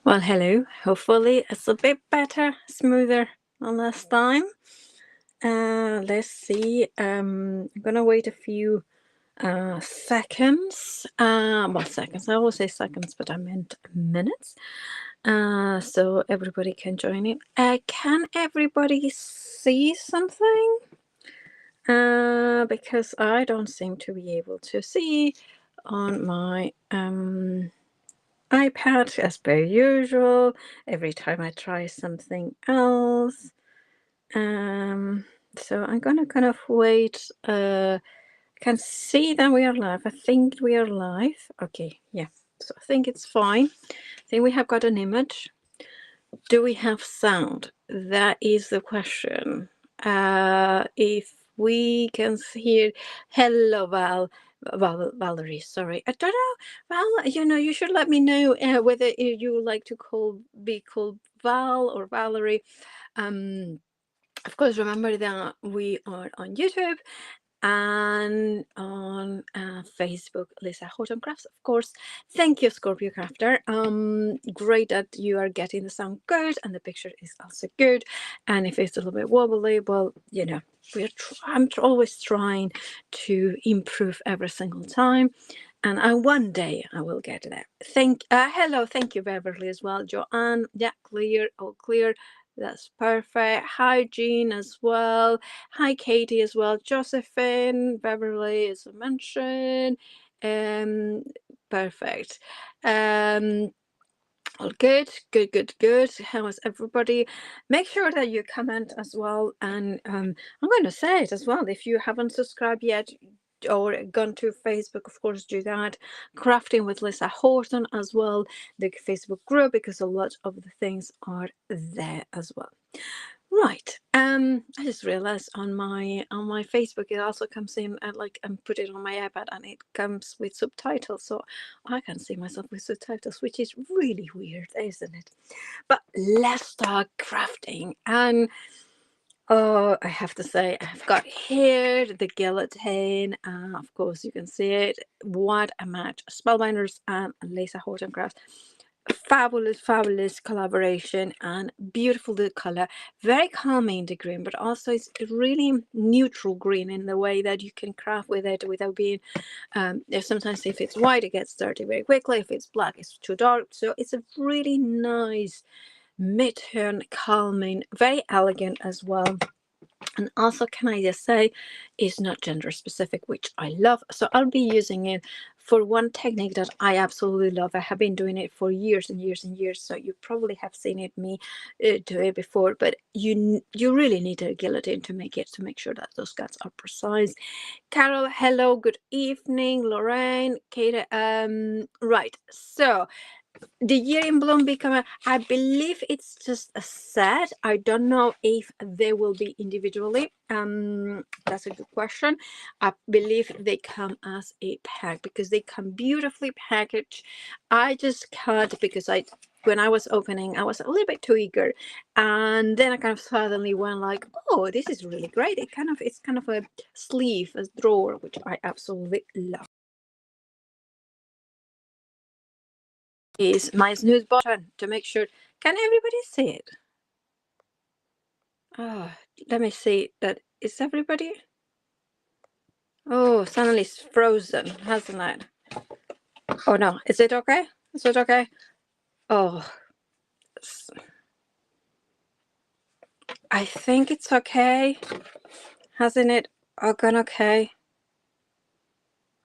Well, hello. Hopefully it's a bit better, smoother than last time. Let's see. I'm gonna wait a few seconds. Well, seconds. I always say seconds, but I meant minutes. So everybody can join in. Can everybody see something? Because I don't seem to be able to see on my iPad as per usual. Every time I try something else. So I'm gonna kind of wait. Can see that we are live. I think we are live. Okay, yeah. So I think it's fine. I think we have got an image. Do we have sound? That is the question. If we can hear, hello, Valerie. Sorry, I don't know, Val. You should let me know whether you would like to be called Val or Valerie. Of course, remember that we are on YouTube and on Facebook, Lisa Horton Crafts, of course. Thank you, Scorpio Crafter. Great that you are getting the sound good and the picture is also good. And if it's a little bit wobbly, well, I'm always trying to improve every single time. And one day I will get there. Hello, thank you, Beverly, as well. Joanne, yeah, clear, all clear. That's perfect. Hi, Jean, as well. Hi, Katie, as well. Josephine, Beverly, as I mentioned. Um, Perfect. All good, good, good, good. How is everybody? Make sure that you comment as well. And I'm going to say it as well. If you haven't subscribed yet or gone to Facebook, of course, do that. Crafting with Lisa Horton as well, the Facebook group, because a lot of the things are there as well. Right. I just realized on my Facebook it also comes in and put it on my iPad and it comes with subtitles, so I can see myself with subtitles, which is really weird, isn't it? But let's start crafting. And oh, I have to say, I've got here the guillotine. Of course, you can see it. What a match! Spellbinders and Lisa Horton Crafts. Fabulous, fabulous collaboration and beautiful the color. Very calming the green, but also it's really neutral green in the way that you can craft with it without being. Sometimes if it's white, it gets dirty very quickly. If it's black, it's too dark. So it's a really nice mid-tone, calming, very elegant as well. And also, can I just say, it's not gender specific, which I love. So I'll be using it for one technique that I absolutely love. I have been doing it for years and years and years. So you probably have seen me do it before. But you really need a guillotine to make sure that those cuts are precise. Carol, hello, good evening. Lorraine, Kate, right. So the Year in Bloom become I believe it's just a set. I don't know if they will be individually. That's a good question. I believe they come as a pack because they come beautifully packaged. I just cut because when I was opening, I was a little bit too eager, and then I kind of suddenly went like, "Oh, this is really great!" It's kind of a sleeve, a drawer, which I absolutely love. Is my snooze button to make sure. Can everybody see it? Oh, let me see. That is everybody. Oh, suddenly it's frozen, hasn't it? Oh no, is it okay? Is it okay? Oh, I think it's okay. Hasn't it gone okay?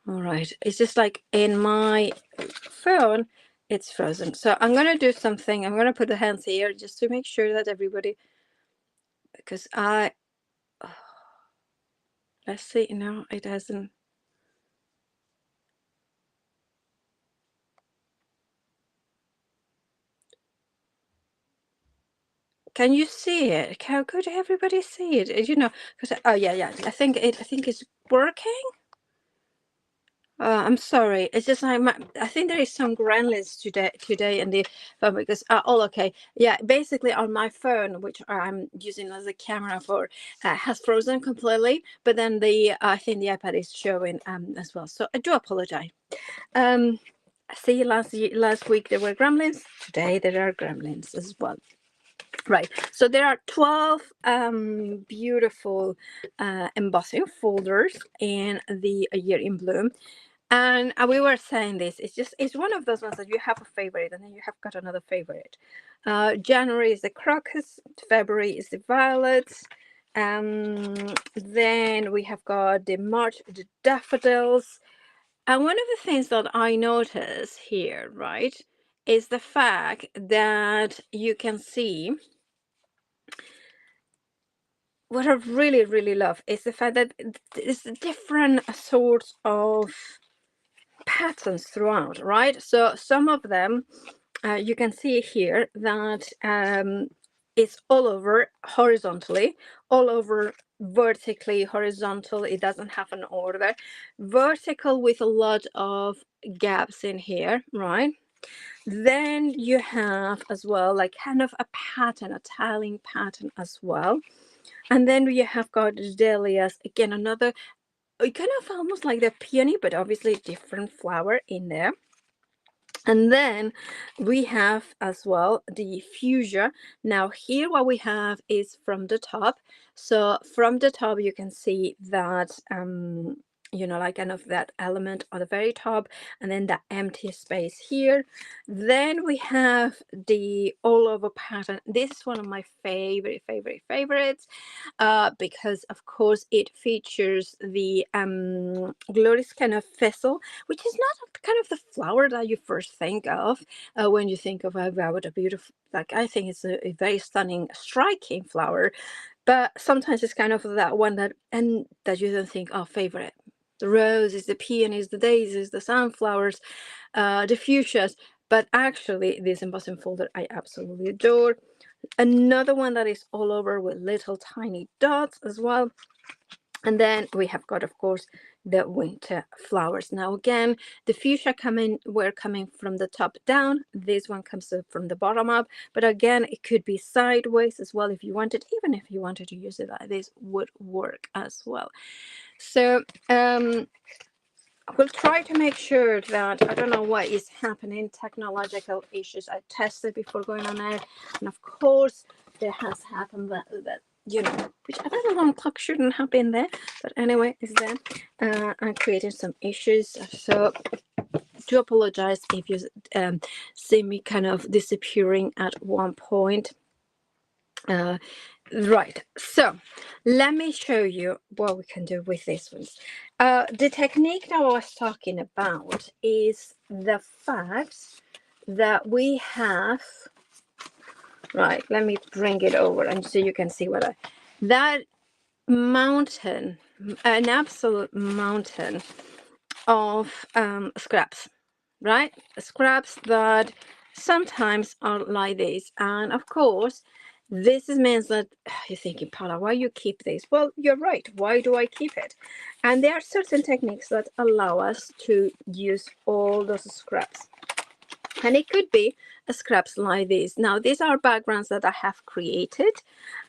All right. It's just like in my phone, it's frozen. So I'm gonna do something. I'm gonna put the hands here just to make sure that everybody, because let's see. No, it hasn't. Can you see it? How could everybody see it? Because oh yeah. I think it's working. I'm sorry. It's just I think there is some gremlins today in the phone because oh okay, yeah. Basically on my phone, which I'm using as a camera for, has frozen completely. But then I think the iPad is showing as well. So I do apologize. Um, See, last week there were gremlins. Today there are gremlins as well. Right, so there are 12 beautiful embossing folders in the Year in Bloom. And we were saying this, it's one of those ones that you have a favorite and then you have got another favorite. January is the crocus, February is the violets, then we have got the March, the daffodils. And one of the things that I notice here, right, is the fact that you can see, what I really, really love is the fact that there's different sorts of patterns throughout, right? So some of them, you can see here that it's all over horizontally, all over vertically, horizontal. It doesn't have an order. Vertical with a lot of gaps in here, right? Then you have as well like kind of a pattern, a tiling pattern as well. And then you have got dahlias, again, another kind of almost like the peony, but obviously different flower in there. And then we have as well the fuchsia. Now here what we have is from the top. So from the top you can see that you know, like kind of that element on the very top, and then that empty space here. Then we have the all over pattern. This is one of my favorites, because of course it features the glorious kind of vessel, which is not kind of the flower that you first think of when you think of what a beautiful, like, I think it's a very stunning, striking flower, but sometimes it's kind of that one that you don't think, oh, favorite. The roses, the peonies, the daisies, the sunflowers, the fuchsias. But actually, this embossing folder I absolutely adore. Another one that is all over with little tiny dots as well. And then we have got, of course, the winter flowers. Now, again, the fuchsia were coming from the top down. This one comes up from the bottom up. But again, it could be sideways as well if you wanted. Even if you wanted to use it like this, would work as well. So we'll try to make sure that, I don't know what is happening, technological issues. I tested before going on air. And of course, there has happened that you know, which at the 1 o'clock shouldn't have been there, but anyway, it's there. I'm creating some issues, so do apologize if you see me kind of disappearing at one point. Right, so let me show you what we can do with this one. The technique that I was talking about is the fact that we have, right, let me bring it over and so you can see what that mountain, an absolute mountain of scraps, right? Scraps that sometimes are like this. And of course, this means that you're thinking, Paula, why you keep this? Well, you're right. Why do I keep it? And there are certain techniques that allow us to use all those scraps. And it could be scraps like this. Now, these are backgrounds that I have created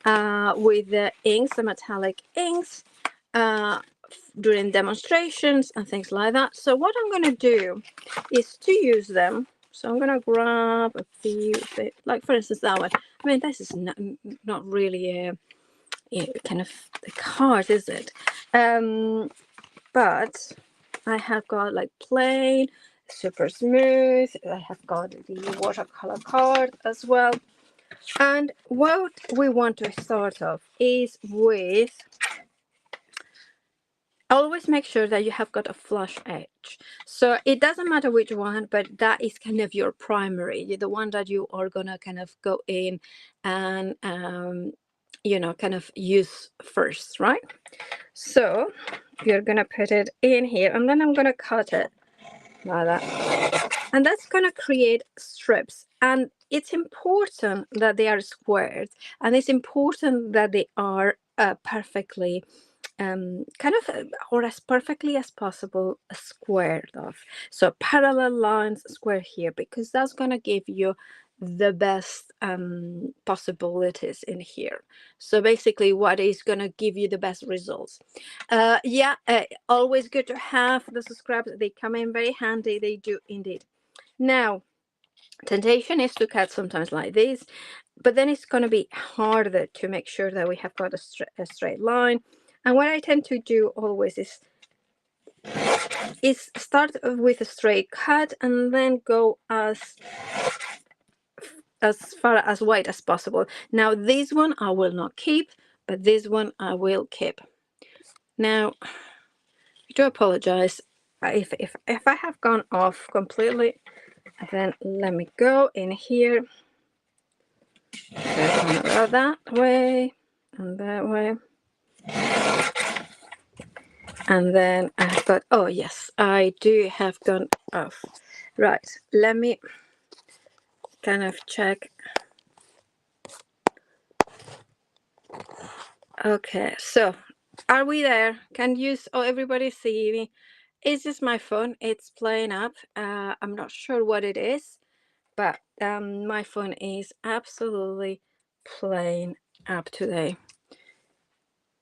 with the inks, the metallic inks, during demonstrations and things like that. So what I'm going to do is to use them. So I'm going to grab a few, like for instance that one. I mean, this is not really a kind of a card, is it? But I have got like plain, super smooth. I have got the watercolor card as well. And what we want to start off is with, always make sure that you have got a flush edge. So it doesn't matter which one, but that is kind of your primary, the one that you are gonna kind of go in and you know, kind of use first, right? So you're gonna put it in here, and then I'm gonna cut it like that, and that's gonna create strips. And it's important that they are squared, and it's important that they are perfectly kind of, or as perfectly as possible, squared off. So parallel lines, square here, because that's going to give you the best possibilities in here. So basically what is going to give you the best results. Yeah, always good to have the scraps. They come in very handy. They do indeed. Now, temptation is to cut sometimes like this, but then it's going to be harder to make sure that we have got a straight line. And what I tend to do always is start with a straight cut and then go as far as wide as possible. Now this one I will not keep, but this one I will keep. Now I do apologize if I have gone off completely, then let me go in here. Go that way and that way. And then I've got, oh yes, I do have gone off. Right, let me kind of check. Okay, so are we there? Can you, oh, everybody see me? Is this my phone? It's playing up. I'm not sure what it is, but my phone is absolutely playing up today.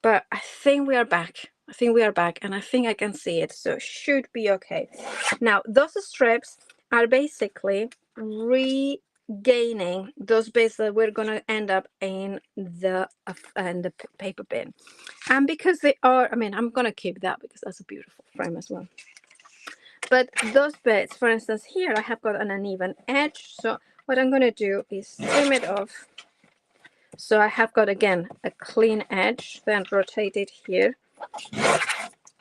But I think we are back. I think we are back, and I think I can see it, so it should be okay. Now, those strips are basically regaining those bits that we're going to end up in the paper bin. And because they are, I mean, I'm going to keep that because that's a beautiful frame as well. But those bits, for instance, here I have got an uneven edge, so what I'm going to do is trim it off. So I have got, again, a clean edge, then rotate it here.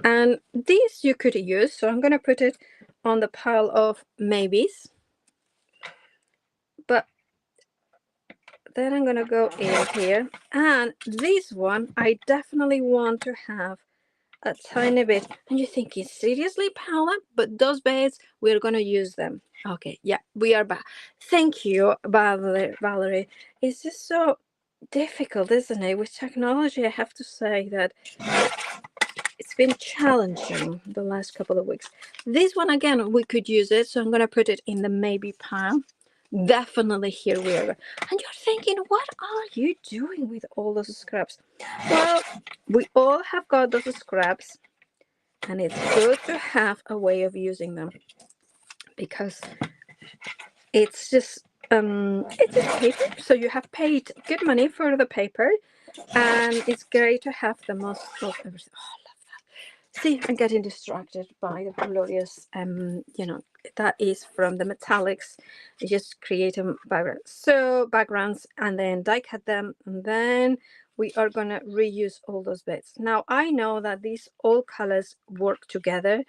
And these you could use, so I'm going to put it on the pile of maybes. But then I'm going to go in here. And this one, I definitely want to have a tiny bit. And you're thinking, seriously, Paula? But those bits, we're going to use them. Okay, yeah, we are back. Thank you, Valerie. It's just so difficult, isn't it? With technology, I have to say that it's been challenging the last couple of weeks. This one, again, we could use it, so I'm going to put it in the maybe pile. Definitely here we are. And you're thinking, what are you doing with all those scraps? Well, we all have got those scraps, and it's good to have a way of using them, because it's just paper, so you have paid good money for the paper, and it's great to have the most of everything. Oh, I love that. See, I'm getting distracted by the glorious that is from the metallics. I just create them backgrounds and then die cut them, and then we are going to reuse all those bits. Now I know that these all colors work together.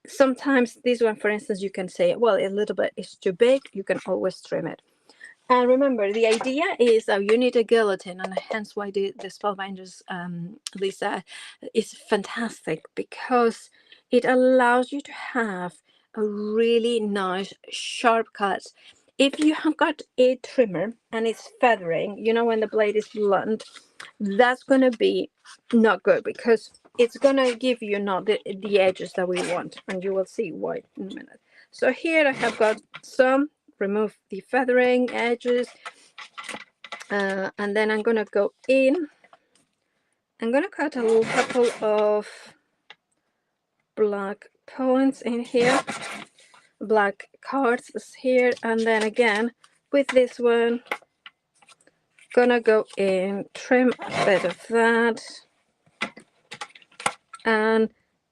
Sometimes this one, for instance, you can say, well, a little bit is too big. You can always trim it. And remember, the idea is that you need a guillotine, and hence why the Spellbinders, Lisa, is fantastic, because it allows you to have a really nice sharp cut. If you have got a trimmer and it's feathering, when the blade is blunt, that's going to be not good, because it's going to give you not the edges that we want, and you will see why in a minute. So here I have got some, remove the feathering edges, and then I'm going to go in. I'm going to cut a couple of black points in here, black cards here, and then again with this one, gonna go in, trim a bit of that, and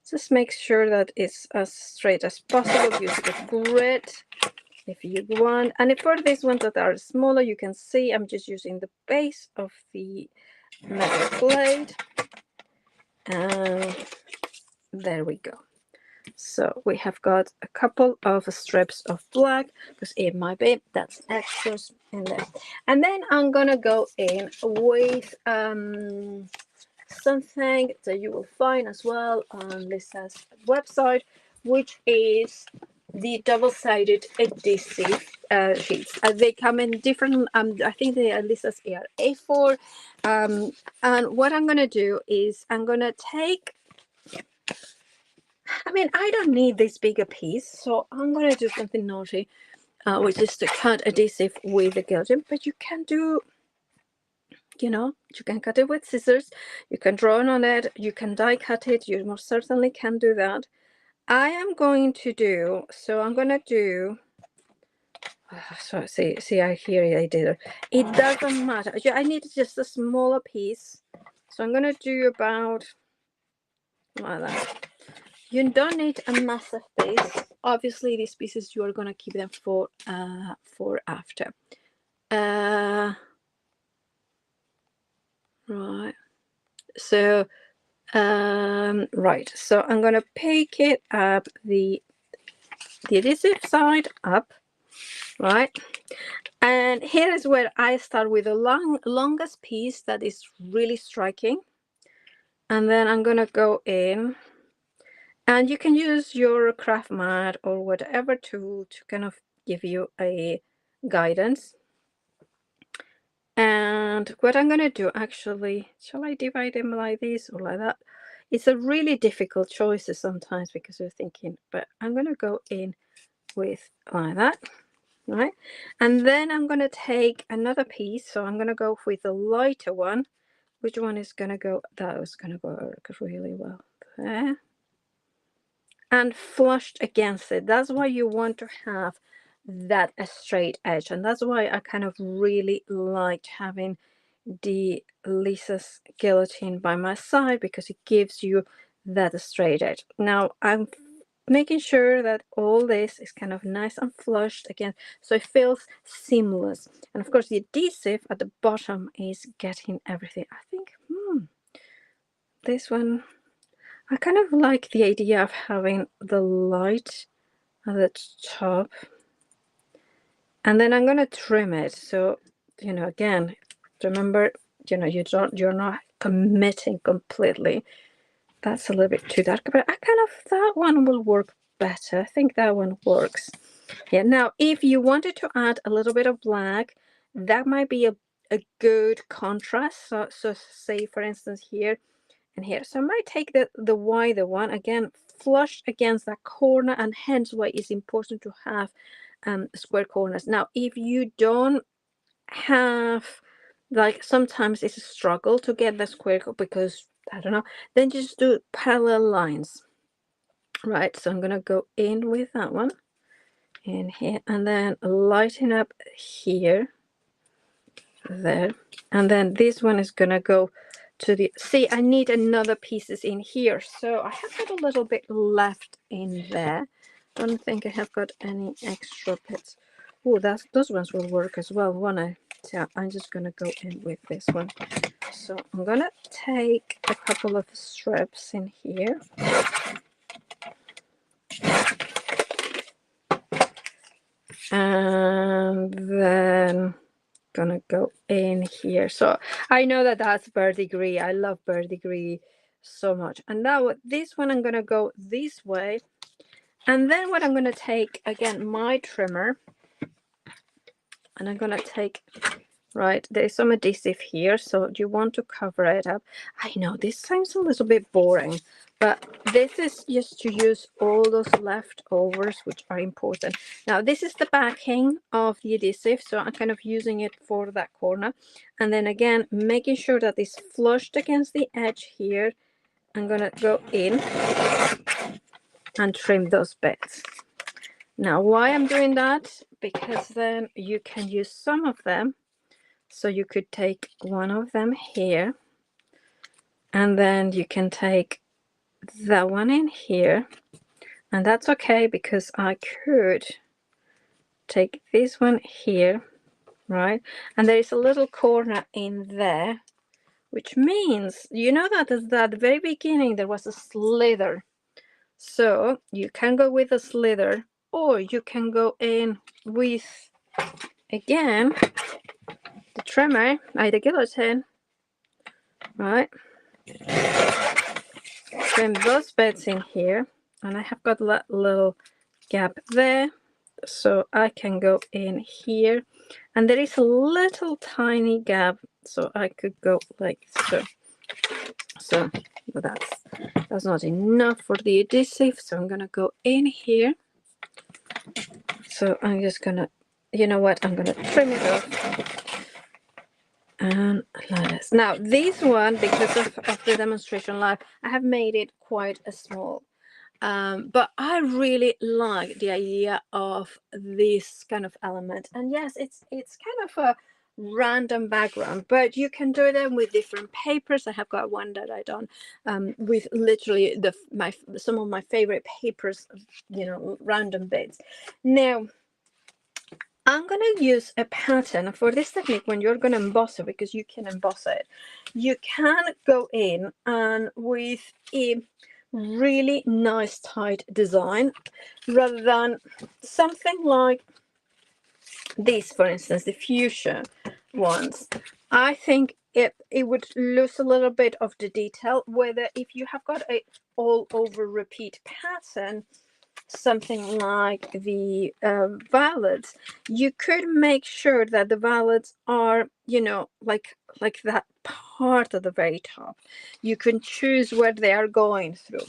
just make sure that it's as straight as possible. Use the grit if you want, and for these ones that are smaller, you can see I'm just using the base of the metal blade, and there we go. So we have got a couple of strips of black, because it might be that's extras in there. And then I'm gonna go in with something that you will find as well on Lisa's website, which is the double-sided adhesive sheets. They come in different, I think they are Lisa's are A4. And what I'm gonna do is I'm gonna take, I mean, I don't need this bigger piece, so I'm going to do something naughty, which is to cut adhesive with the guillotine. But you can do, you can cut it with scissors, you can draw on it, you can die cut it, you most certainly can do that. I am going to do, so I'm going to do, so see, I hear I did it. It doesn't matter. I need just a smaller piece. So I'm going to do about like that. You don't need a massive piece. Obviously, these pieces you are going to keep them for after. Right. So right. So I'm going to pick it up the adhesive side up, right? And here is where I start with the longest piece that is really striking. And then I'm going to go in. And you can use your craft mat or whatever tool to kind of give you a guidance. And what I'm going to do, actually, shall I divide them like this or like that? It's a really difficult choice sometimes because you're thinking, but I'm going to go in with like that. Right, and then I'm going to take another piece, so I'm going to go with the lighter one. Which one is going to go? That was going to work really well there, and flushed against it. That's why you want to have that a straight edge, and that's why I kind of really liked having the Lisa's guillotine by my side, because it gives you that straight edge. Now I'm making sure that all this is kind of nice and flushed again, so it feels seamless. And of course the adhesive at the bottom is getting everything. I think this one, I kind of like the idea of having the light at the top, and then I'm going to trim it. So again, remember, you're not committing completely. That's a little bit too dark, but that one will work better. I think that one works. Yeah, now if you wanted to add a little bit of black, that might be a good contrast. So say for instance here and here. So I might take the wider one, again flushed against that corner, and hence why it's important to have square corners. Now if you don't have, like, sometimes it's a struggle to get the square because I don't know, then just do parallel lines. Right, so I'm gonna go in with that one in here, and then lighten up here, there, and then this one is gonna go to the, see, I need another pieces in here, so I have got a little bit left in there. Don't think I have got any extra bits. Oh, those ones will work as well, won't I? So I'm just gonna go in with this one. So I'm gonna take a couple of strips in here. And then gonna go in here. So I know that's verdigris. I love verdigris so much. And now this one I'm gonna go this way, and then what I'm gonna take, again, my trimmer, and I'm gonna take, right, there is some adhesive here, so you want to cover it up. I know this sounds a little bit boring, but this is just to use all those leftovers, which are important. Now this is the backing of the adhesive, so I'm kind of using it for that corner, and then again making sure that it's flushed against the edge here. I'm gonna go in and trim those bits. Now why I'm doing that, because then you can use some of them. So you could take one of them here, and then you can take that one in here, and that's okay because I could take this one here, right? And there is a little corner in there, which means, that at the very beginning there was a slither. So you can go with a slither, or you can go in with, again, the trimmer, the guillotine, right? Trim those bits in here, and I have got that little gap there, so I can go in here, and there is a little tiny gap, so I could go like so. So that's not enough for the adhesive, so I'm gonna go in here. So I'm just gonna, I'm gonna trim it off. And like this. Now this one, because of the demonstration live, I have made it quite a small. But I really like the idea of this kind of element. And yes, it's kind of a random background, but you can do them with different papers. I have got one that I done with literally some of my favorite papers, you know, random bits. Now I'm going to use a pattern for this technique. When you're going to emboss it, because you can emboss it, you can go in and with a really nice tight design, rather than something like this, for instance, the fuchsia ones. I think it would lose a little bit of the detail, whether if you have got a all over repeat pattern, something like the violets, you could make sure that the violets are, you know, like that part at the very top. You can choose where they are going through,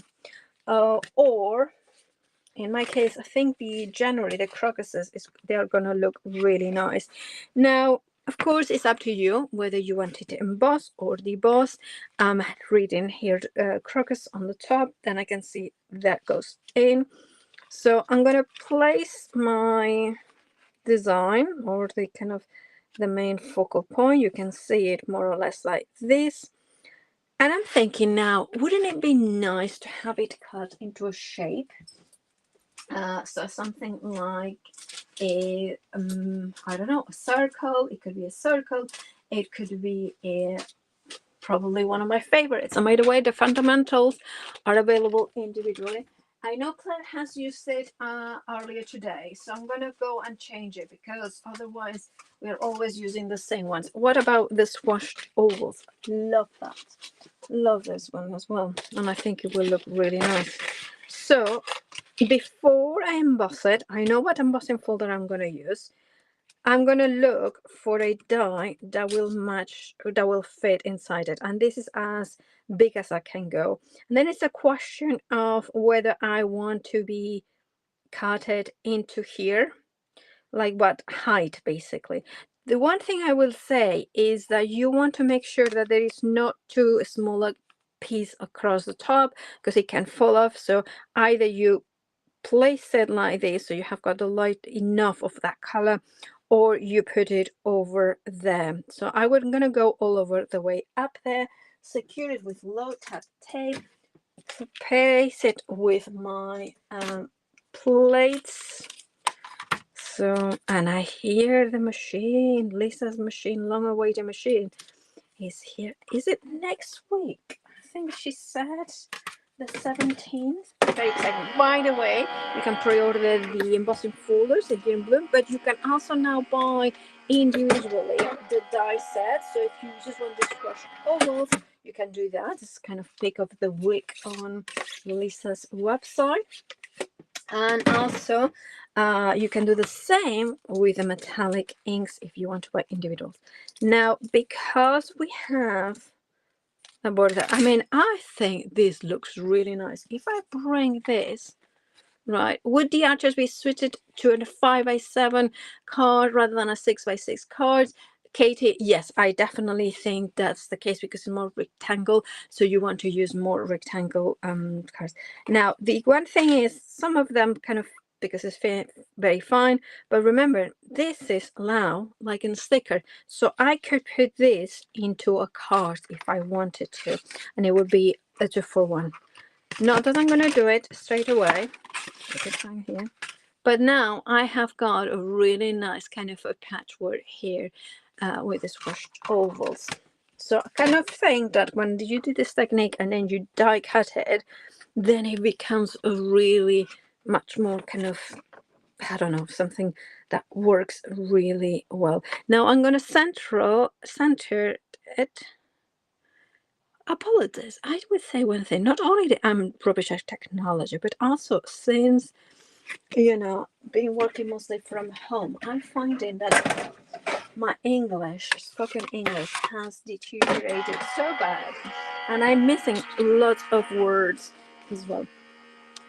or in my case, I think generally the crocuses they are gonna look really nice. Now, of course, it's up to you whether you want it to emboss or deboss. I'm reading here crocus on the top, then I can see that goes in. So I'm going to place my design, or the kind of the main focal point. You can see it more or less like this. And I'm thinking now, wouldn't it be nice to have it cut into a shape? So something like a, I don't know, a circle. It could be a circle. It could be probably one of my favorites. And by the way, the fundamentals are available individually. I know Claire has used it earlier today, so I'm going to go and change it, because otherwise we're always using the same ones. What about the swashed ovals? Love that. Love this one as well. And I think it will look really nice. So before I emboss it, I know what embossing folder I'm going to use. I'm going to look for a die that will match, that will fit inside it. And this is as big as I can go. And then it's a question of whether I want to be cut it into here, like what height, basically. The one thing I will say is that you want to make sure that there is not too small a piece across the top, because it can fall off. So either you place it like this, so you have got the light enough of that color, or you put it over there. So I'm going to go all over the way up there, secure it with low tab tape, place it with my plates. So, and I hear the machine, Lisa's machine, long awaited machine is here. Is it next week? I think she said the 17th. Very exciting. By the way, you can pre-order the embossing folders at Green Bloom, but you can also now buy individually the die set. So if you just want to squash ovals, you can do that. It's kind of pick of the week on Lisa's website. And also you can do the same with the metallic inks if you want to buy individuals. Now, because we have a border, I mean, I think this looks really nice. If I bring this, right, would the arches be suited to a 5x7 card rather than a 6x6 card? Katie, yes, I definitely think that's the case, because it's more rectangle, so you want to use more rectangle cards. Now, the one thing is, some of them kind of, because it's very fine, but remember, this is allow like in sticker, so I could put this into a card if I wanted to, and it would be a 2-for-1. Not that I'm going to do it straight away. Put it down here. But now I have got a really nice kind of a patchwork here with the squashed ovals. So I kind of think that when you do this technique and then you die cut it, then it becomes a really much more kind of, I don't know, something that works really well. Now I'm going to center it. Apologies, I would say one thing. Not only that I'm rubbish at technology, but also since, you know, being working mostly from home, I'm finding that my English, spoken English, has deteriorated so bad, and I'm missing lots of words as well.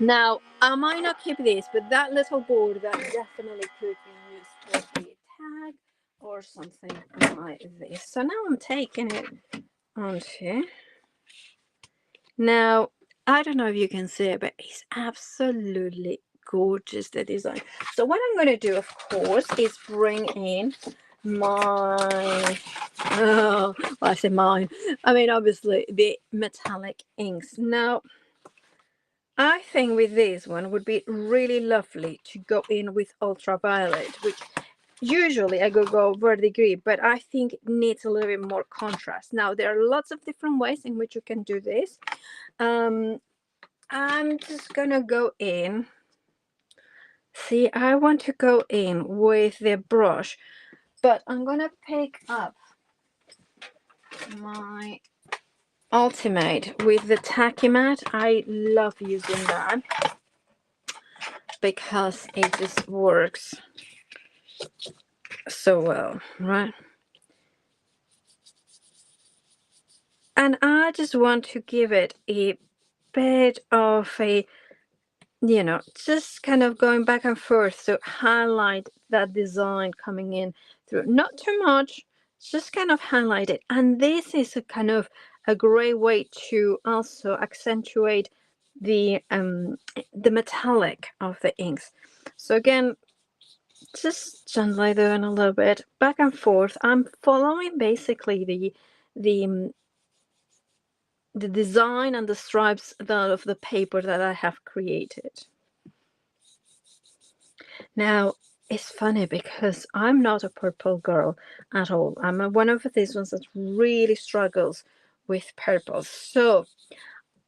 Now, I might not keep this, but that little board, that definitely could be used for a tag or something like this. So now I'm taking it onto. Now, I don't know if you can see it, but it's absolutely gorgeous, the design. So what I'm going to do, of course, is bring in my, oh, well, I say mine, I mean, obviously, the metallic inks. Now, I think with this one would be really lovely to go in with ultraviolet, which usually I go verdigris, but I think it needs a little bit more contrast. Now, there are lots of different ways in which you can do this. I'm just gonna go in. See, I want to go in with the brush, but I'm gonna pick up my Ultimate with the tacky mat. I love using that because it just works so well, right? And I just want to give it a bit of a, you know, just kind of going back and forth to highlight that design coming in through. Not too much, just kind of highlight it. And this is a kind of a great way to also accentuate the metallic of the inks. So again, just gently doing a little bit back and forth. I'm following basically the design and the stripes of the paper that I have created. Now, it's funny because I'm not a purple girl at all. I'm one of these ones that really struggles with purple. So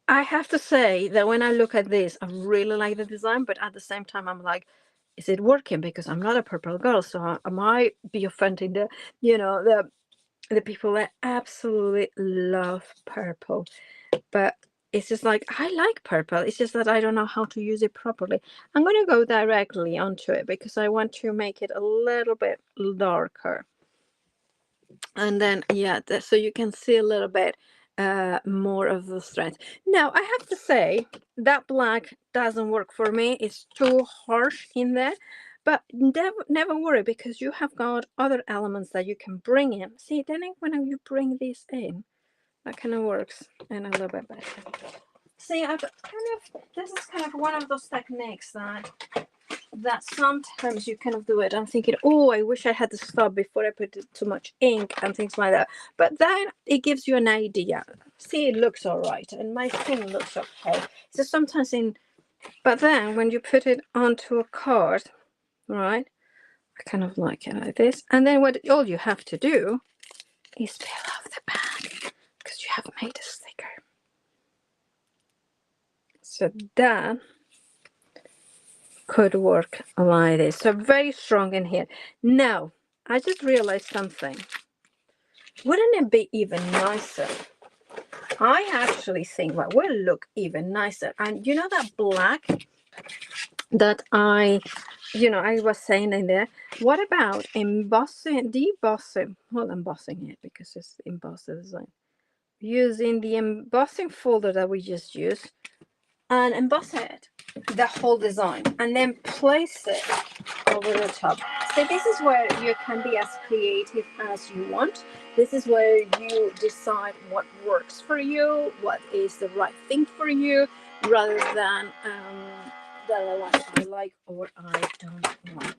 I have to say that when I look at this, I really like the design, but at the same time, I'm like, is it working? Because I'm not a purple girl, so I might be offending the, you know, the people that absolutely love purple. But it's just like, I like purple. It's just that I don't know how to use it properly. I'm going to go directly onto it because I want to make it a little bit darker. And then, yeah, so you can see a little bit more of the strength. Now, I have to say that black doesn't work for me. It's too harsh in there. But never worry, because you have got other elements that you can bring in. See, then when you bring this in, that kind of works and a little bit better. See, this is kind of one of those techniques that sometimes you kind of do it. I'm thinking, oh, I wish I had to stop before I put too much ink and things like that. But then it gives you an idea. See, it looks all right, and my thing looks okay. So sometimes but then when you put it onto a card, right? I kind of like it like this, and then all you have to do is peel off the back because you have made a sticker. So that could work like this. So very strong in here. Now, I just realized something. Wouldn't it be even nicer? I actually think that will look even nicer. And you know that black that I was saying in there? What about debossing? Well, embossing it because it's embossed design. Using the embossing folder that we just used and emboss it, the whole design, and then place it over the top. So this is where you can be as creative as you want. This is where you decide what works for you, what is the right thing for you, rather than the other one I like or I don't like.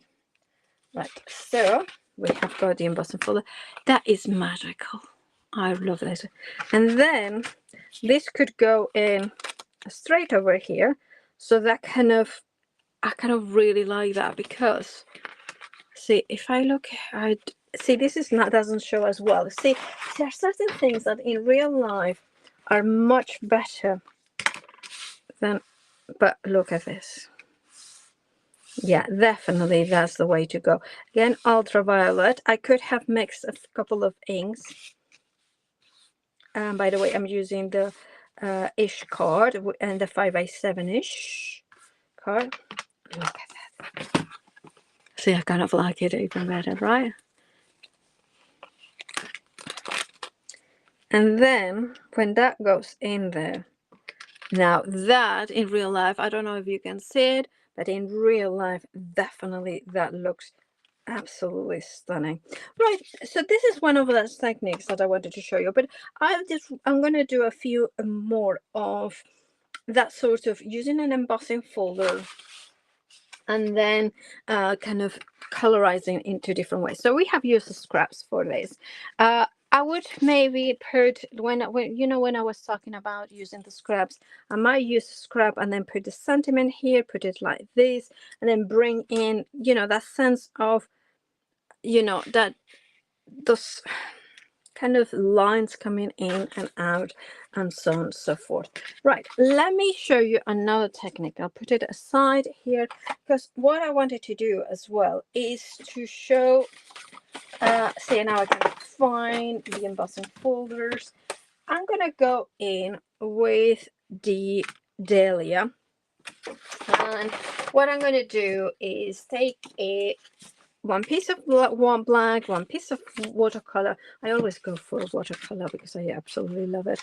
Right, so we have got the embossing folder. That is magical. I love this. And then this could go in straight over here. So that I kind of really like that because, see, if I look, see, this is doesn't show as well. See, there are certain things that in real life are much better than, but look at this. Yeah, definitely that's the way to go. Again, ultraviolet. I could have mixed a couple of inks. By the way, I'm using the ish card and the 5x7 ish card. Look at that. See, I kind of like it even better, right? And then when that goes in there, now that in real life, I don't know if you can see it, but in real life, definitely that looks absolutely stunning. Right, so this is one of those techniques that I wanted to show you, but I'm going to do a few more of that sort of using an embossing folder and then kind of colorizing into different ways. So we have used the scraps for this. I would maybe put, when you know, when I was talking about using the scraps, I might use a scrap and then put the sentiment here, put it like this, and then bring in, you know, that sense of, you know, that those kind of lines coming in and out, and so on and so forth. Right, let me show you another technique. I'll put it aside here, because what I wanted to do as well is to show, see, now I can find the embossing folders. I'm gonna go in with the dahlia, and what I'm gonna do is take one piece of black, one piece of watercolor. I always go for watercolor because I absolutely love it.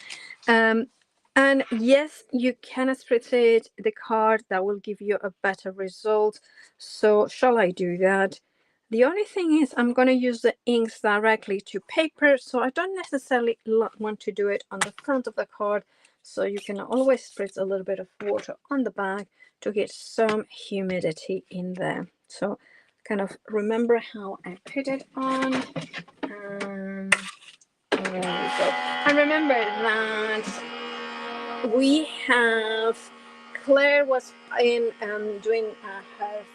And yes, you can spritz it the card. That will give you a better result. So shall I do that? The only thing is I'm going to use the inks directly to paper, so I don't necessarily want to do it on the front of the card. So you can always spritz a little bit of water on the back to get some humidity in there. So kind of remember how I put it on. There we go. And remember that we have, Claire was in doing her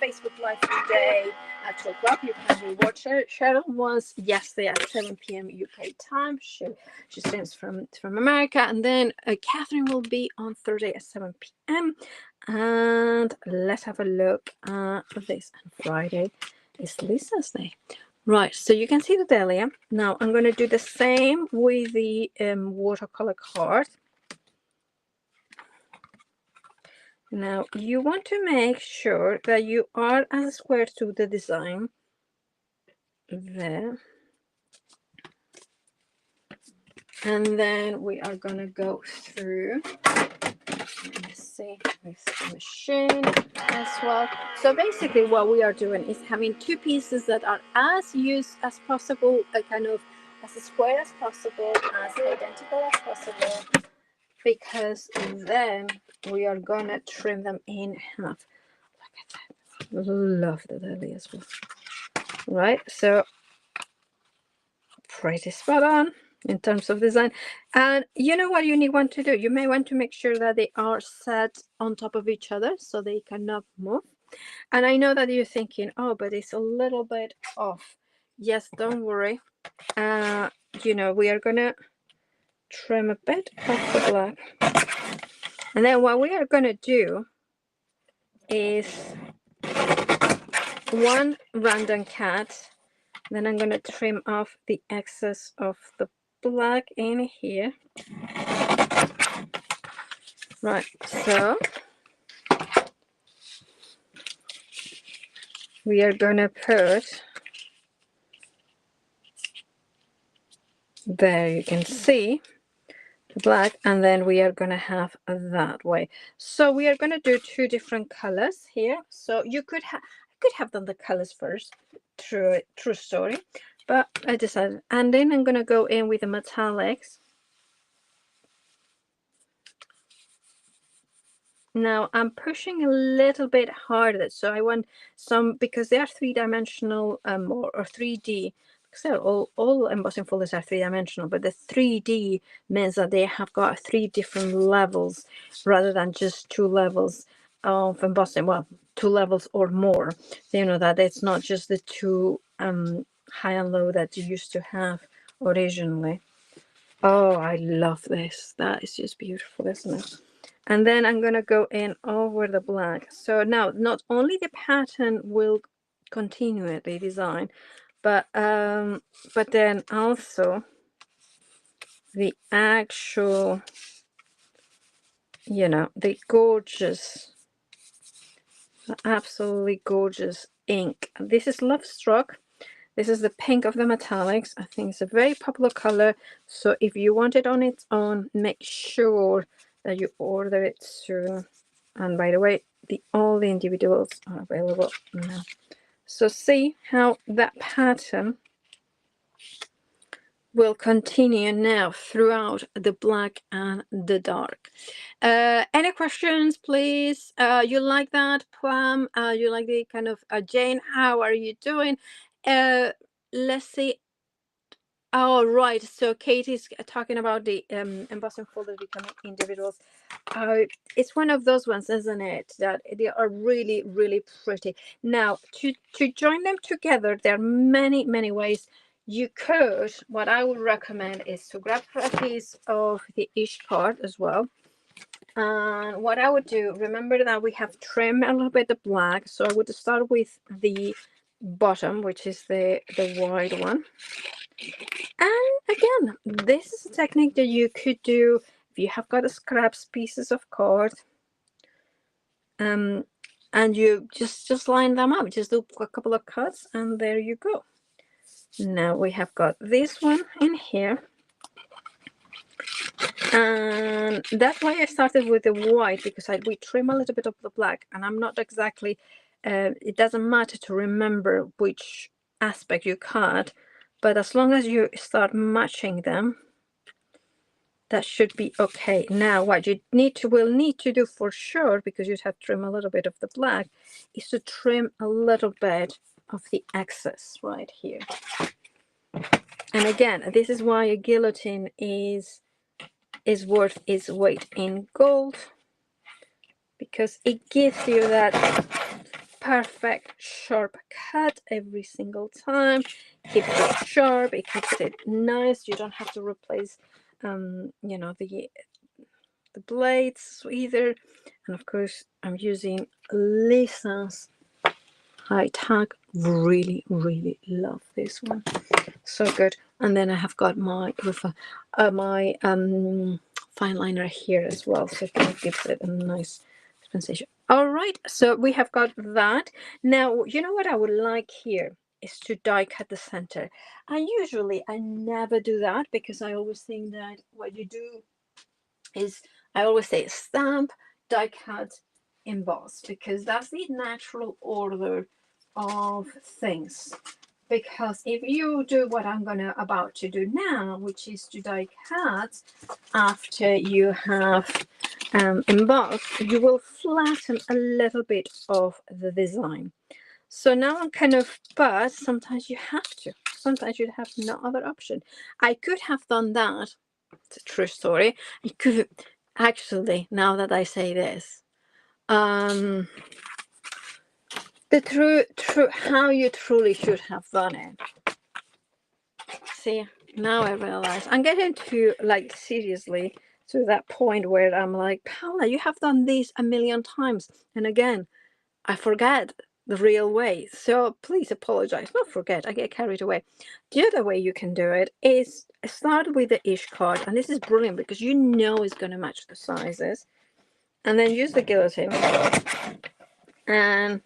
Facebook Live today at 2 o'clock. You can rewatch her. Cheryl was yesterday at 7 p.m. UK time. She streams from America. And then Catherine will be on Thursday at 7 p.m. And let's have a look at this. And Friday is Lisa's day. Right, so you can see the dahlia. Now I'm going to do the same with the watercolor card. Now you want to make sure that you are as square to the design there. And then we are going to go through, let me see, with the machine as well. So basically what we are doing is having two pieces that are as used as possible, kind of as square as possible, as identical as possible, because then we are going to trim them in half. Look at that. Love the dahlia as well. Right, so pretty spot on in terms of design. And you know what you want to do? You may want to make sure that they are set on top of each other so they cannot move. And I know that you're thinking, oh, but it's a little bit off. Yes, don't worry. You know, we are gonna trim a bit off the black. And then what we are gonna do is one random cut. Then I'm gonna trim off the excess of the black in here. Right, so we are gonna put, there you can see the black, and then we are gonna have that way. So we are gonna do two different colors here. So you could have done the colors first, true story, but I decided. And then I'm gonna go in with the metallics. Now I'm pushing a little bit harder, so I want some, because they are three-dimensional or 3D, because they're all embossing folders are three-dimensional, but the 3D means that they have got 3 different levels rather than just 2 levels of embossing. Well, 2 levels or more. So you know that it's not just the 2 high and low that you used to have originally. Oh, I love this. That is just beautiful, isn't it? And then I'm going to go in over the black. So now not only the pattern will continue the design, but then also the actual, you know, the gorgeous, absolutely gorgeous ink. This is Love Struck. This is the pink of the metallics. I think it's a very popular color. So if you want it on its own, make sure that you order it soon. And by the way, all the individuals are available now. So see how that pattern will continue now throughout the black and the dark. Any questions, please? You like that, Plum? You like the kind of Jane? How are you doing? Let's see. Oh, right. So Katie's talking about the embossing folders becoming individuals. It's one of those ones, isn't it? That they are really, really pretty. Now, to join them together, there are many, many ways. You could, what I would recommend is to grab a piece of the ish card as well. And what I would do, remember that we have trimmed a little bit the black. So I would start with the bottom, which is the wide one. And again, this is a technique that you could do if you have got a scraps pieces of cord, and you just line them up, just do a couple of cuts, and there you go. Now we have got this one in here, and that's why I started with the white, because we trim a little bit of the black, and I'm not exactly it doesn't matter to remember which aspect you cut, but as long as you start matching them, that should be okay. Now what you will need to do for sure, because you'd have to trim a little bit of the black, is to trim a little bit of the excess right here. And again, this is why a guillotine is worth its weight in gold, because it gives you that perfect sharp cut every single time. Keeps it sharp, it keeps it nice. You don't have to replace you know, the blades either. And of course I'm using Lisa's high tack. Really, really love this one, so good. And then I have got my my fine liner here as well, so it gives it a nice sensation. All right, so we have got that. Now, you know what I would like here is to die cut the center. And usually I never do that, because I always think that what you do is, I always say, stamp, die cut, emboss, because that's the natural order of things. Because if you do what I'm about to do now, which is to die cut after you have embossed, you will flatten a little bit of the design. So now I'm kind of, but sometimes you have to. Sometimes you have no other option. I could have done that. It's a true story. I could actually, now that I say this, the true how you truly should have done it. See, now I realize I'm getting to, like, seriously to that point where I'm like, Paula, you have done this a million times, and again I forget the real way, so please apologize. Not forget, I get carried away. The other way you can do it is start with the ish card, and this is brilliant because you know it's going to match the sizes, and then use the guillotine and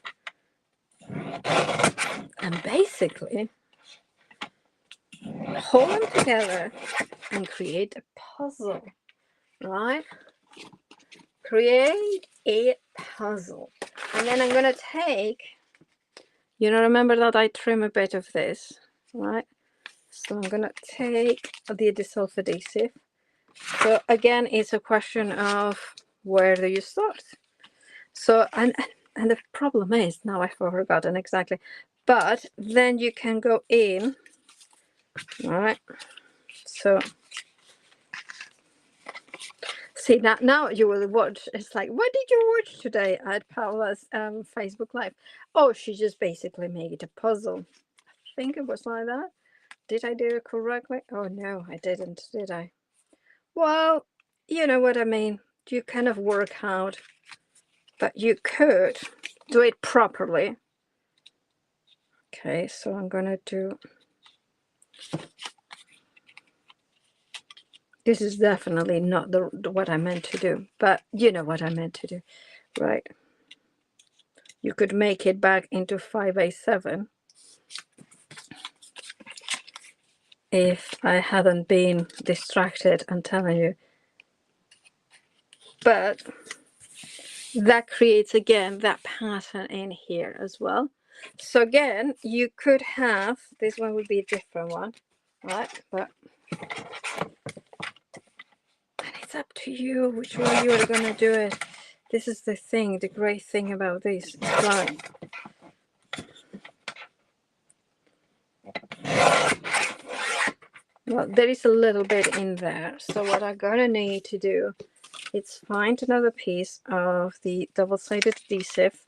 basically hold them together and create a puzzle, right? Create a puzzle. And then I'm going to take, you know, remember that I trim a bit of this, right? So I'm going to take the dissolve adhesive. So again, it's a question of where do you start? So, and the problem is, now I've forgotten exactly, but then you can go in, right? So see, now you will watch. It's like, what did you watch today at Paula's Facebook Live? Oh, she just basically made a puzzle. I think it was like that. Did I do it correctly? Oh no, I didn't, did I? Well, you know what I mean. You kind of work out, but you could do it properly. Okay, so I'm gonna do. This is definitely not the what I meant to do, but you know what I meant to do, right? You could make it back into 5A7 if I hadn't been distracted, I'm telling you. But that creates again that pattern in here as well. So again, you could have, this one would be a different one, right? But And it's up to you which way you are going to do it. This is the thing, the great thing about this. It's like, well, there is a little bit in there. So what I'm going to need to do is find another piece of the double-sided adhesive,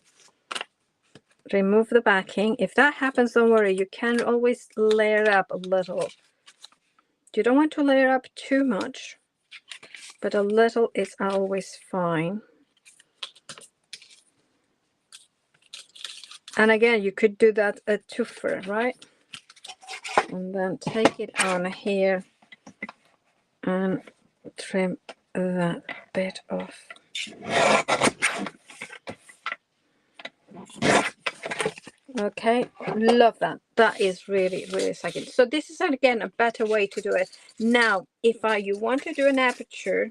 remove the backing. If that happens, don't worry, you can always layer up a little. You don't want to layer up too much, but a little is always fine. And again, you could do that a twofer, right? And then take it on here and trim that bit off. Okay, love that. That is really, really second. So this is again a better way to do it. Now, if you want to do an aperture,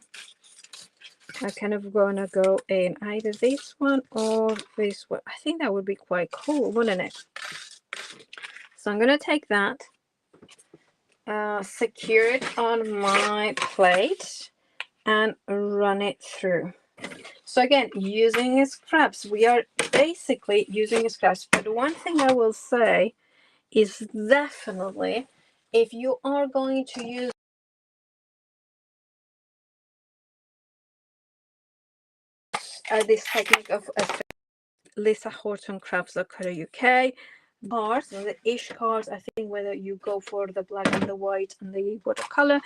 I'm kind of gonna go in either this one or this one. I think that would be quite cool, wouldn't it? So I'm gonna take that, secure it on my plate, and run it through. So again, using scraps, we are basically using scraps. But one thing I will say is definitely, if you are going to use this technique of Lisa Horton Crafts.co.uk cards, the ish cards, I think, whether you go for the black and the white and the watercolor,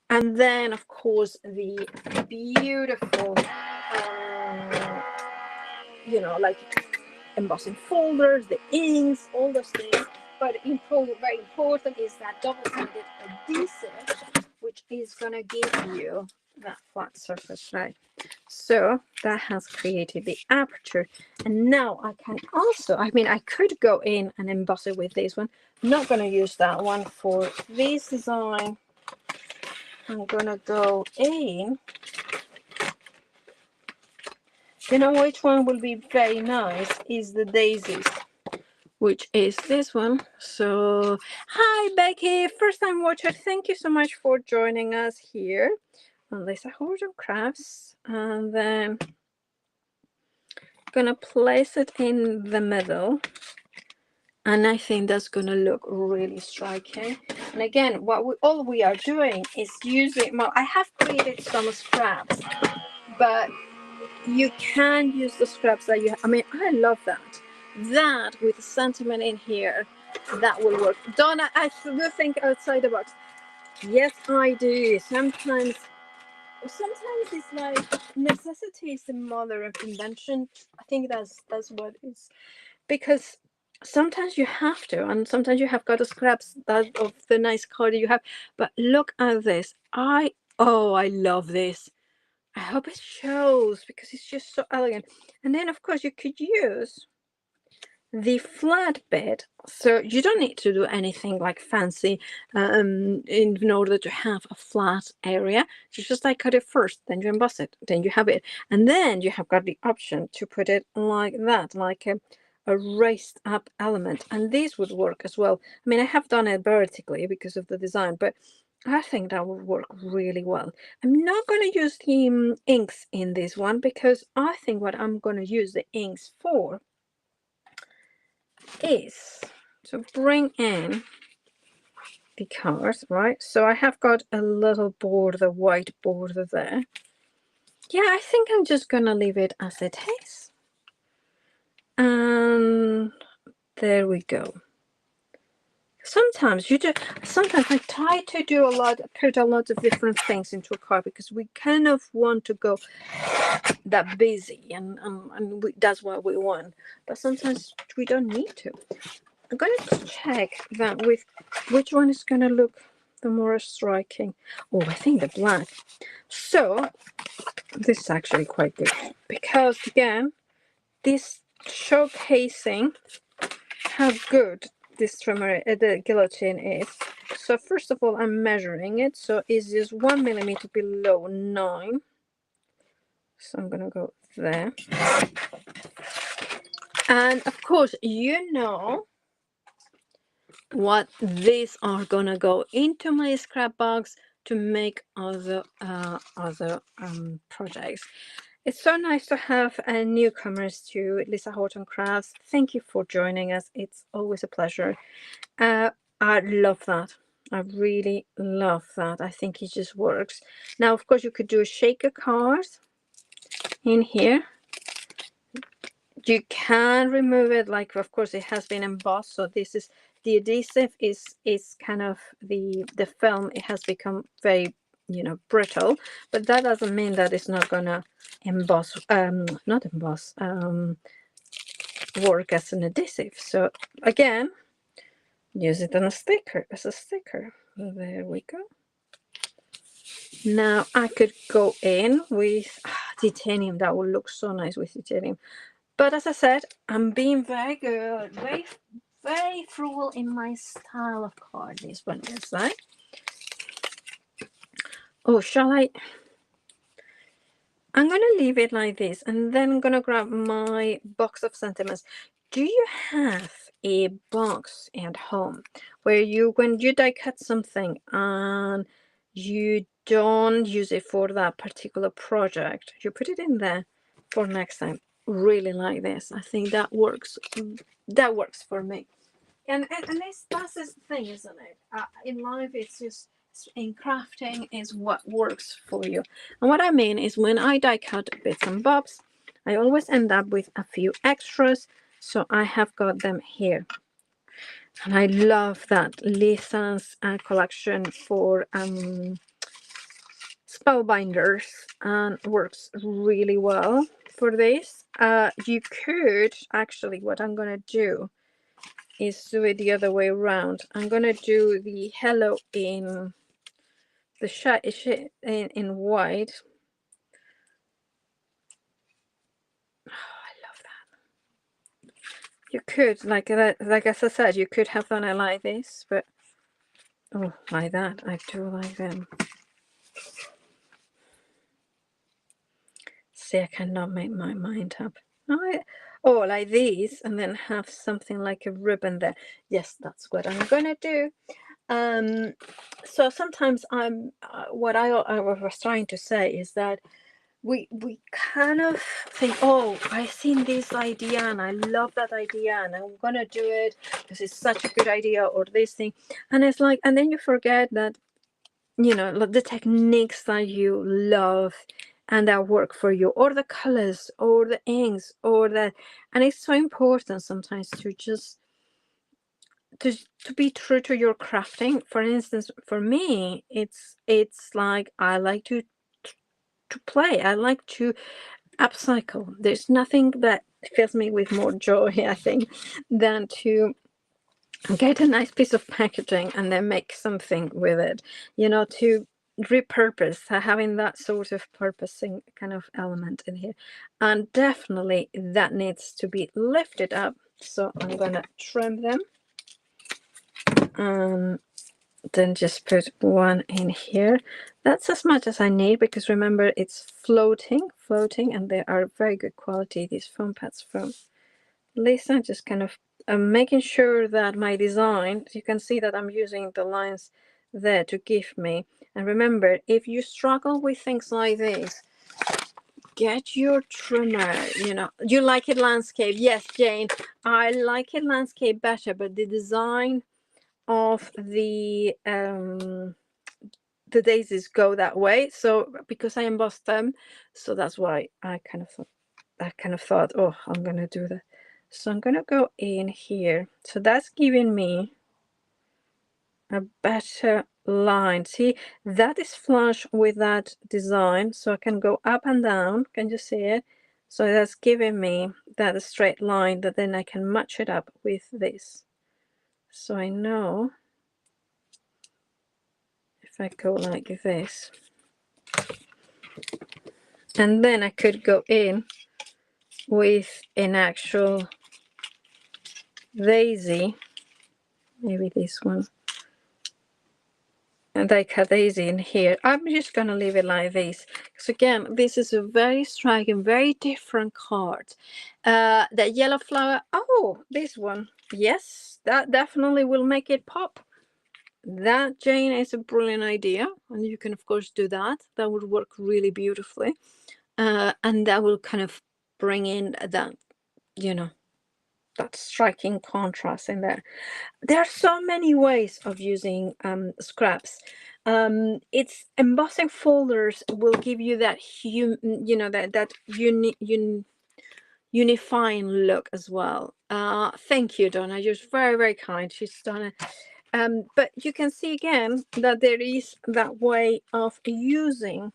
and then of course the beautiful you know, like embossing folders, the inks, all those things. But very important is that double-sided adhesive, which is gonna give you that flat surface, right? So that has created the aperture, and now I can also, I mean, I could go in and emboss it with this one. I'm not gonna use that one for this design. I'm gonna go in. You know which one will be very nice is the daisies, which is this one. So hi Becky, first time watcher, thank you so much for joining us here on Lisa Horton Crafts. And then gonna place it in the middle, and I think that's gonna look really striking. And again, all we are doing is using, well, I have created some scraps, but you can use the scraps that you have. I mean, I love that with sentiment in here, that will work. Donna, I do think outside the box. Yes, I do. Sometimes it's like necessity is the mother of invention. I think that's what is, because sometimes you have to, and sometimes you have got the scraps that of the nice card you have. But look at this. I love this. I hope it shows because it's just so elegant. And then of course you could use the flat bit, so you don't need to do anything like fancy in order to have a flat area. You just like cut it first, then you emboss it, then you have it, and then you have got the option to put it like that, like a raised up element, and this would work as well. I mean, I have done it vertically because of the design, but I think that would work really well. I'm not going to use the inks in this one because I think what I'm going to use the inks for is to bring in the cards, right? So I have got a little border, white border there. Yeah, I think I'm just going to leave it as it is. And there we go. Sometimes I try to do put a lot of different things into a card because we kind of want to go that busy, and that's what we want. But sometimes we don't need to. I'm going to check that with which one is going to look the more striking. Oh, I think the black. So this is actually quite good because again, this showcasing how good this trimmer, the guillotine is. So first of all, I'm measuring it. So it's just 1 millimeter below 9. So I'm gonna go there. And of course, you know what these are gonna go into my scrap box to make other projects. It's so nice to have newcomers to Lisa Horton Crafts. Thank you for joining us. It's always a pleasure. I love that. I really love that. I think it just works. Now, of course, you could do a shaker card in here. You can remove it, like, of course, it has been embossed, so this is the adhesive is kind of the film. It has become very, you know, brittle, but that doesn't mean that it's not gonna emboss, not emboss, work as an adhesive. So again, use it on a sticker, as a sticker. There we go. Now I could go in with titanium. That would look so nice with titanium. But as I said, I'm being very good, very frugal in my style of card. This one is like, oh, shall I? I'm going to leave it like this, and then I'm going to grab my box of sentiments. Do you have a box at home where you, when you die cut something and you don't use it for that particular project, you put it in there for next time? Really like this. I think that works. That works for me. And that's the thing, isn't it? In life, it's just, in crafting is what works for you. And what I mean is, when I die cut bits and bobs, I always end up with a few extras, so I have got them here. And I love that Lisa's collection for spellbinders, and works really well for this. You could actually, what I'm gonna do is do it the other way around. I'm gonna do the hello in the shade in white. Oh, I love that. You could, like that, like as I said, you could have done it like this, but oh, like that. I do like them. See, I cannot make my mind up. Oh, like these, and then have something like a ribbon there. Yes, that's what I'm gonna do. So sometimes I'm what I was trying to say is that we kind of think, oh, I've seen this idea and I love that idea and I'm gonna do it because it's such a good idea, or this thing, and it's like, and then you forget that, you know, the techniques that you love and that work for you, or the colors, or the inks, or that. And it's so important sometimes to just to be true to your crafting. For instance, for me, it's like I like to play. I like to upcycle. There's nothing that fills me with more joy, I think, than to get a nice piece of packaging and then make something with it, you know, to repurpose, having that sort of purposing kind of element in here. And definitely that needs to be lifted up, so I'm gonna trim them and then just put one in here. That's as much as I need, because remember, it's floating, and they are very good quality, these foam pads from Lisa. Just kind of making sure that my design, you can see that I'm using the lines there to give me. And remember, if you struggle with things like this, get your trimmer. You know, you like it landscape. Yes, Jane, I like it landscape better, but the design of the daisies go that way, so because I embossed them, so that's why I kind of thought, oh, I'm gonna do that. So I'm gonna go in here, so that's giving me a better line. See, that is flush with that design, so I can go up and down. Can you see it? So that's giving me that straight line that then I can match it up with this. So I know if I go like this, and then I could go in with an actual daisy, maybe this one. and like these in here. I'm just going to leave it like this. Because again, this is a very striking, very different card. The yellow flower. Oh, this one. Yes, that definitely will make it pop. That, Jane, is a brilliant idea. And you can, of course, do that. That would work really beautifully. And that will kind of bring in that, you know, that striking contrast in there. There are so many ways of using scraps. It's embossing folders will give you that unifying look as well. Thank you, Donna. You're very, very kind. She's done it. But you can see again that there is that way of using.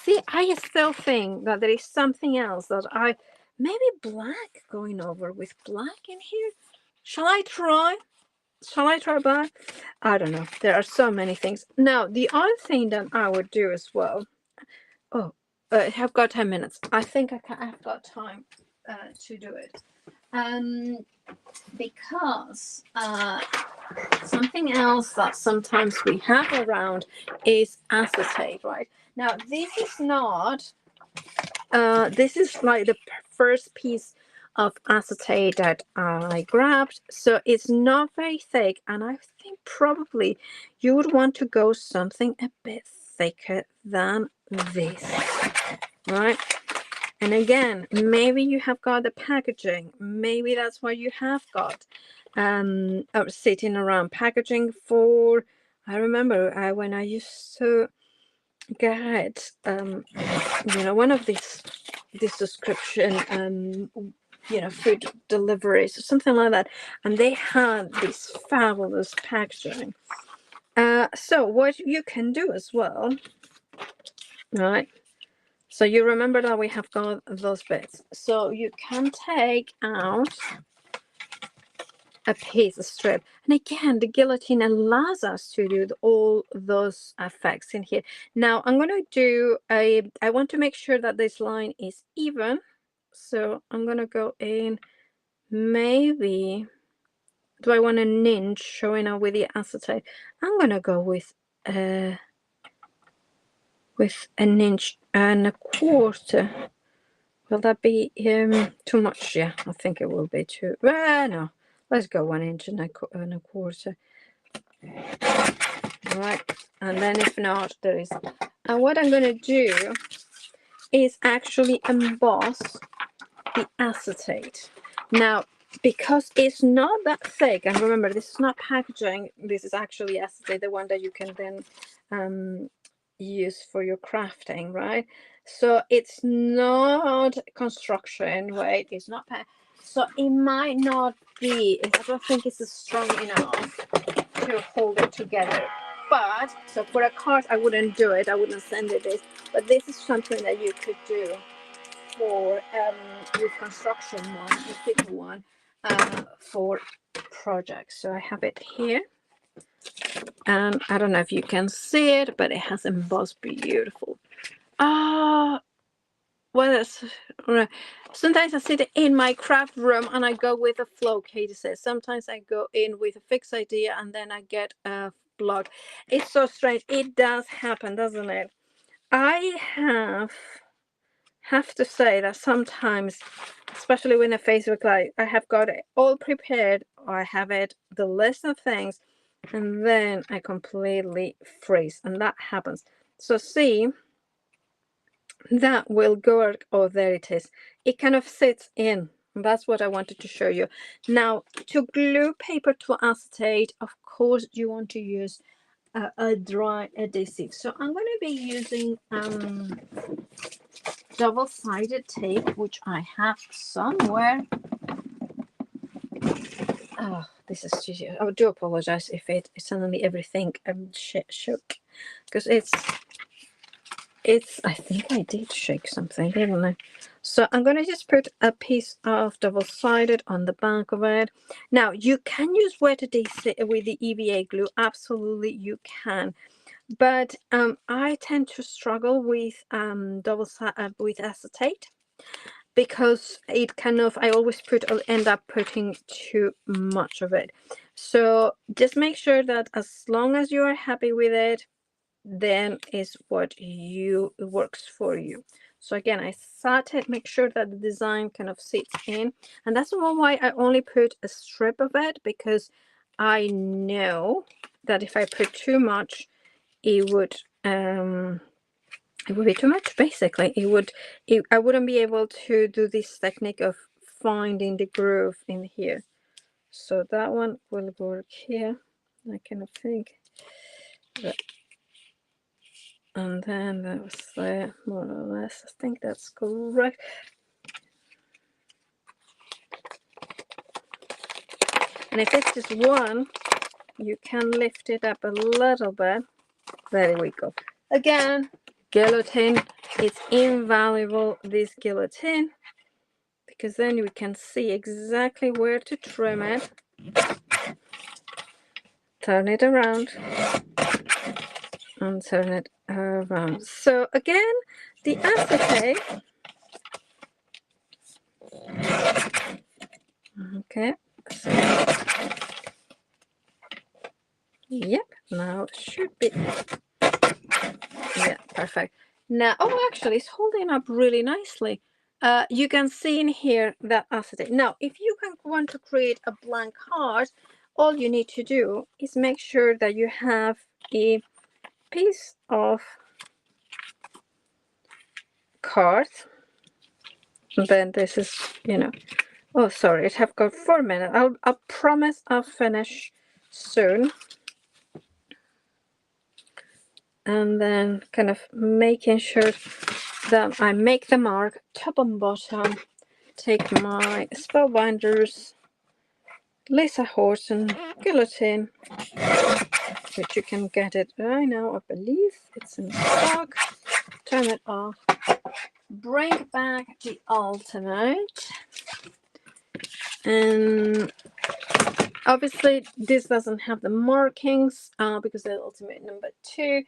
See, I still think that there is something else that maybe black going over with black in here. Shall I try? Shall I try black? I don't know. There are so many things. Now, the other thing that I would do as well. Oh, I've got 10 minutes. I think I've got time to do it. Because something else that sometimes we have around is acetate, right? Now, this is not, this is like the first piece of acetate that I grabbed. So it's not very thick. And I think probably you would want to go something a bit thicker than this, right? And again, maybe you have got the packaging. Maybe that's what you have got sitting around. Packaging for, I remember when I used to get, one of these subscription, food deliveries or something like that. And they had this fabulous packaging. So what you can do as well, right? So you remember that we have got those bits. So you can take out a piece of strip. And again, the guillotine allows us to do all those effects in here. Now I'm going to do I want to make sure that this line is even. So I'm going to go in, maybe, do I want an inch showing up with the acetate? I'm going to go with an inch and a quarter. Will that be too much? Yeah, I think it will be too. No, let's go 1 inch and a quarter. All right, and then if not, there is. And what I'm going to do is actually emboss the acetate. Now, because it's not that thick, and remember, this is not packaging. This is actually acetate, the one that you can then use for your crafting, right? So it's not construction, right? It's not so it might not be, I don't think it's strong enough to hold it together. But so for a card, I wouldn't do it. I wouldn't send it this. But this is something that you could do for your construction one, the thicker one, for projects. So I have it here. And I don't know if you can see it, but it has embossed beautiful. Sometimes I sit in my craft room and I go with a flow, Katie says. Sometimes I go in with a fixed idea and then I get a block. It's so strange. It does happen, doesn't it? I have to say that sometimes, especially when a Facebook Live, I have got it all prepared, or I have the list of things, and then I completely freeze, and that happens. So see, that will go. Oh, there it is. It kind of sits in. That's what I wanted to show you. Now, to glue paper to acetate, of course, you want to use a dry adhesive. So I'm going to be using double-sided tape, which I have somewhere. Oh, this is just, I do apologize if it suddenly everything shook, because it's I think I did shake something, didn't I? So I'm going to just put a piece of double-sided on the back of it. Now you can use wet adhesive with the EVA glue. Absolutely, you can. But I tend to struggle with with acetate, because it kind of, I always end up putting too much of it. So just make sure that as long as you are happy with it, then is what works for you. So again, I started, make sure that the design kind of sits in, and that's the one why I only put a strip of it, because I know that if I put too much, it would be too much. Basically, I wouldn't be able to do this technique of finding the groove in here. So that one will work here. I kind of think that, and then that was there more or less. I think that's correct. And if it's just one, you can lift it up a little bit. There we go. Again, guillotine, it's invaluable, this guillotine, because then we can see exactly where to trim it. Turn it around and turn it around. So again, the acetate. Okay, so yep, now it should be, yeah, perfect. Now, oh, actually, it's holding up really nicely. You can see in here that acetate. Now, if you want to create a blank card, all you need to do is make sure that you have a piece of card. Then this is, oh, sorry, it have got 4 minutes. I promise I'll finish soon. And then kind of making sure that I make the mark top and bottom. Take my Spellbinders Lisa Horton guillotine, which you can get it right now, I believe it's in stock. Turn it off, bring back the Ultimate, and obviously this doesn't have the markings because the Ultimate number 2,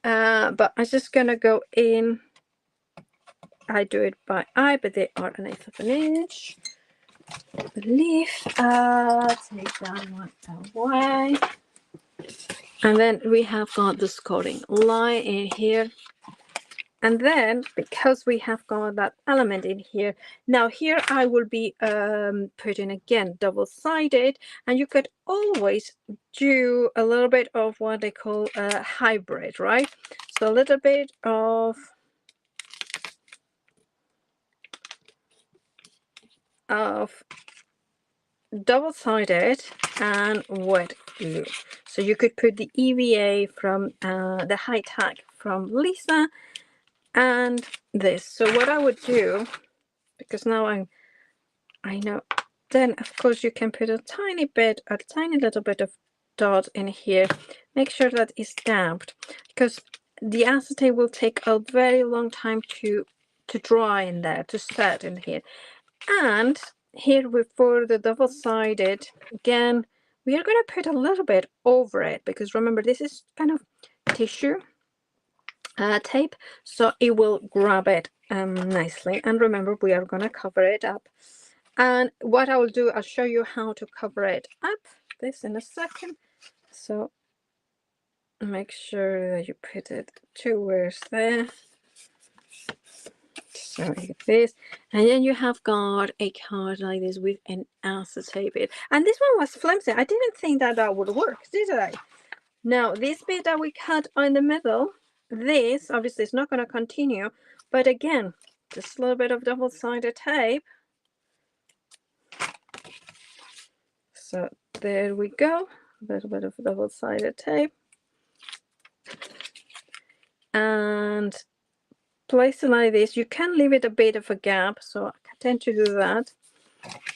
but I'm just gonna go in. I do it by eye, but they are 1/8 of an inch. I believe. Take that one away. And then we have got the scoring line in here. And then, because we have got that element in here, now here I will be putting again double-sided, and you could always do a little bit of what they call a hybrid, right? So a little bit of double-sided and wet glue. So you could put the EVA from the high tack from Lisa and this. So what I would do, because now I know, then of course you can put a tiny little bit of dot in here. Make sure that it's damped, because the acetate will take a very long time to dry in there, to set in here. And here for the double-sided, again, we are going to put a little bit over it, because remember, this is kind of tissue tape, so it will grab it nicely. And remember, we are going to cover it up. And what I will do, I'll show you how to cover it up, this in a second. So make sure that you put it towards there. So like this, and then you have got a card like this with an acetate bit, and this one was flimsy. I didn't think that would work, did I? Now this bit that we cut in the middle, this obviously is not going to continue, but again, just a little bit of double-sided tape. So there we go, a little bit of double-sided tape, and place it like this. You can leave it a bit of a gap, so I tend to do that.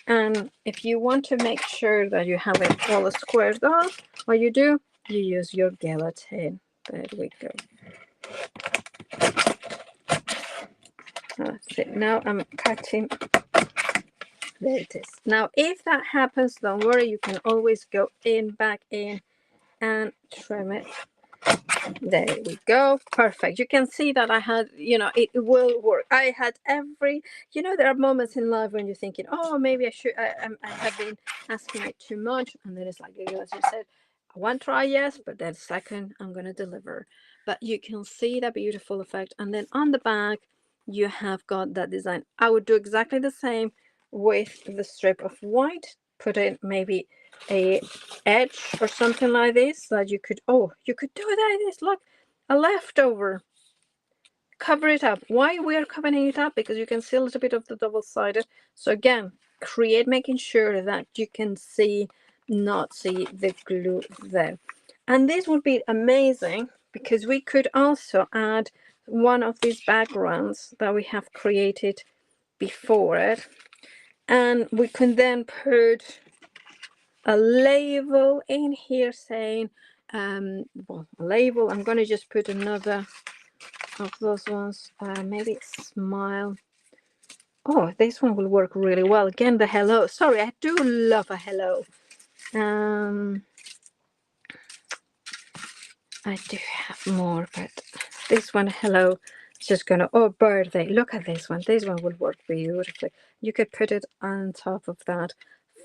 And if you want to make sure that you have it all squared off, what you do, you use your guillotine. There we go. That's it. Now I'm cutting. There it is. Now if that happens, don't worry, you can always go in, back in, and trim it. There we go. Perfect. You can see that I had, it will work. I had every, there are moments in life when you're thinking, oh, maybe I have been asking it too much. And then it's like, as you said, one try, yes, but then second, I'm going to deliver. But you can see that beautiful effect. And then on the back, you have got that design. I would do exactly the same with the strip of white. Put in maybe a edge or something like this that you could do it like this, look, a leftover, cover it up. Why we are covering it up? Because you can see a little bit of the double-sided. So again, making sure that you can not see the glue there. And this would be amazing because we could also add one of these backgrounds that we have created before it, and we can then put a label in here saying, well, a label, I'm going to just put another of those ones, maybe smile. Oh, this one will work really well. Again, the hello. Sorry, I do love a hello. I do have more, but this one, hello, is just gonna, oh, birthday. Look at this one. This one will work beautifully. You could put it on top of that,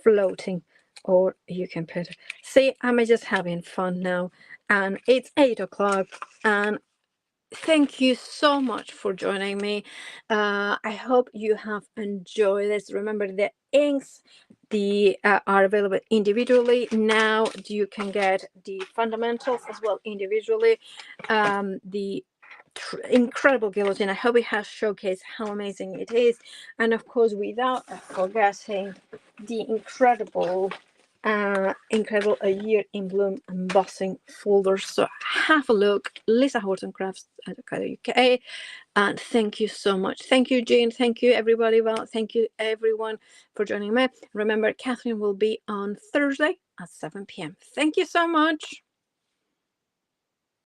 floating, or you can put it. See, I'm just having fun now, and it's 8 o'clock, and thank you so much for joining me. I hope you have enjoyed this. Remember, the inks are available individually. Now you can get the fundamentals as well individually. The incredible guillotine. I hope it has showcased how amazing it is, and of course, without forgetting the incredible A Year in Bloom embossing folders. So have a look, lisahortoncrafts.co.uk, and thank you so much. Thank you, Jean. Thank you, everybody. Well, thank you, everyone, for joining me. Remember, Catherine will be on Thursday at 7 p.m. Thank you so much.